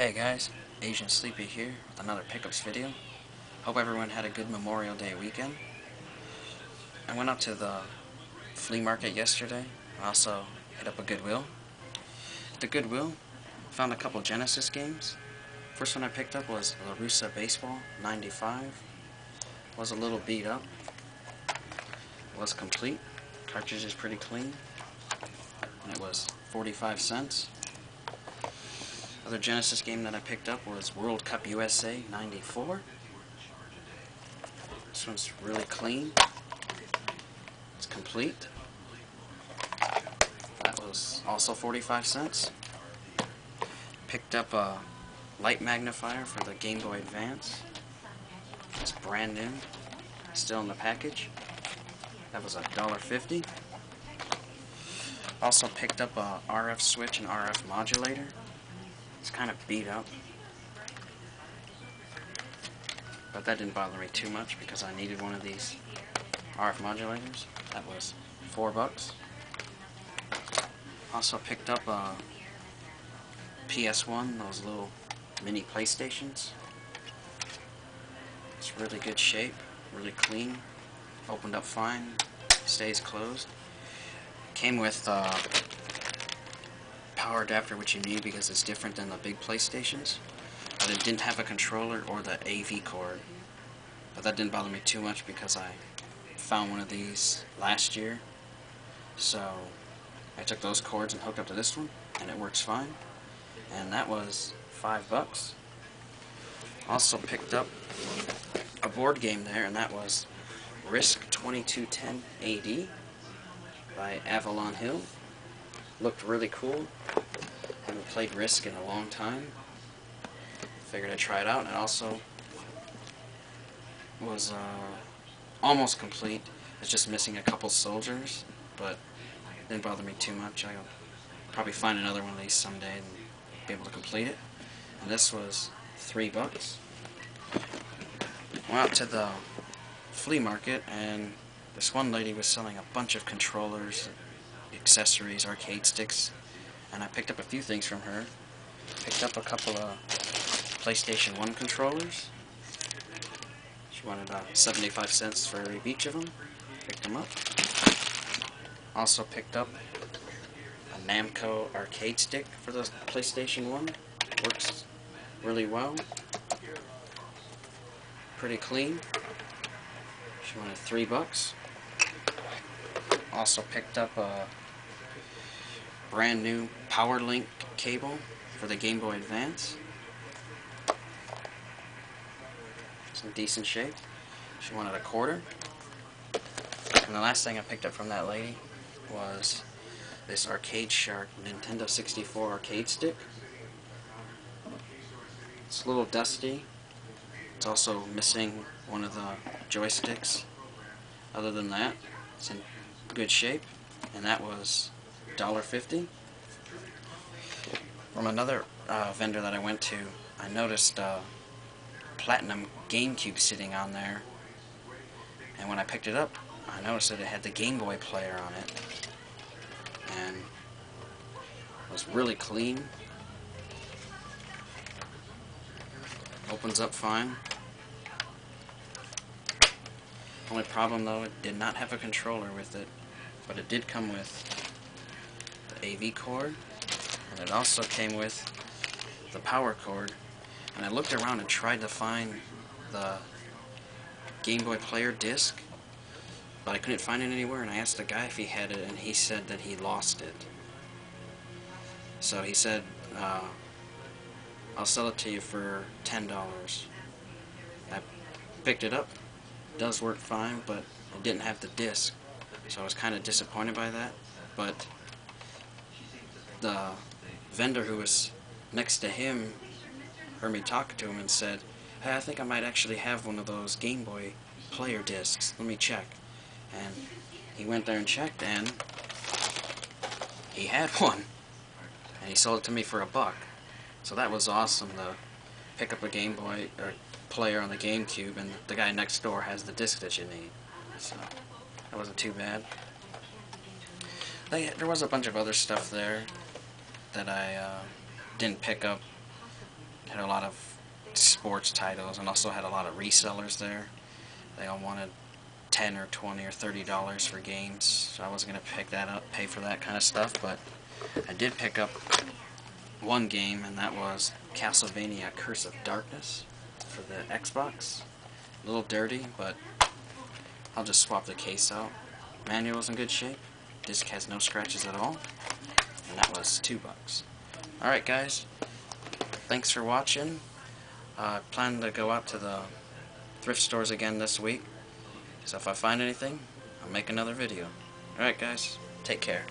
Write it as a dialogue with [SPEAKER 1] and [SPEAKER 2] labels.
[SPEAKER 1] Hey guys, Asian Sleepy here with another pickups video. Hope everyone had a good Memorial Day weekend. I went up to the flea market yesterday. I also hit up a Goodwill. At the Goodwill, found a couple Genesis games. First one I picked up was LaRussa Baseball 95. Was a little beat up. Was complete. Cartridge is pretty clean. And it was 45 cents. Other Genesis game that I picked up was World Cup USA 94. This one's really clean. It's complete. That was also 45 cents. Picked up a light magnifier for the Game Boy Advance. It's brand new. Still in the package. That was $1.50. Also picked up a RF switch and RF modulator. It's kind of beat up, but that didn't bother me too much because I needed one of these RF modulators. That was $4. Also picked up a PS1, those little mini PlayStations. It's really good shape, really clean, opened up fine, stays closed. Came with power adapter, which you need because it's different than the big PlayStations, but it didn't have a controller or the AV cord. But that didn't bother me too much because I found one of these last year, so I took those cords and hooked up to this one, and it works fine. And that was $5. Also picked up a board game there, and that was Risk 2210 AD by Avalon Hill. Looked really cool. Haven't played Risk in a long time. Figured I'd try it out, and it also was almost complete. It's just missing a couple soldiers, but it didn't bother me too much. I'll probably find another one of these someday and be able to complete it. And this was $3. Went out to the flea market, and this one lady was selling a bunch of controllers, accessories, arcade sticks, and I picked up a few things from her. Picked up a couple of PlayStation 1 controllers. She wanted 75 cents for each of them. Picked them up. Also picked up a Namco arcade stick for the PlayStation 1. Works really well. Pretty clean. She wanted $3. Also picked up a brand new power link cable for the Game Boy Advance. It's in decent shape. She wanted $0.25. And the last thing I picked up from that lady was this Arcade Shark Nintendo 64 arcade stick. It's a little dusty. It's also missing one of the joysticks. Other than that, it's in good shape, and that was $1.50. From another vendor that I went to, I noticed a Platinum GameCube sitting on there, and when I picked it up, I noticed that it had the Game Boy player on it, and it was really clean. Opens up fine. Only problem though, it did not have a controller with it, but it did come with the AV cord, and it also came with the power cord. And I looked around and tried to find the Game Boy player disc, but I couldn't find it anywhere, and I asked the guy if he had it, and he said that he lost it. So he said, I'll sell it to you for $10. I picked it up. It does work fine, but it didn't have the disc, so I was kind of disappointed by that. But the vendor who was next to him heard me talking to him and said, hey, I think I might actually have one of those Game Boy player discs. Let me check. And he went there and checked, and he had one. And he sold it to me for $1. So that was awesome to pick up a Game Boy player on the GameCube, and the guy next door has the disc that you need. So that wasn't too bad. There was a bunch of other stuff there that I didn't pick up, Had a lot of sports titles and also had a lot of resellers there. They all wanted $10 or $20 or $30 for games, so I wasn't gonna pick that up, pay for that kind of stuff. But I did pick up one game, and that was Castlevania: Curse of Darkness for the Xbox. A little dirty, but I'll just swap the case out. Manual's in good shape. Disc has no scratches at all, and that was $2. Alright guys, thanks for watching. I plan to go out to the thrift stores again this week, so if I find anything, I'll make another video. Alright guys, take care.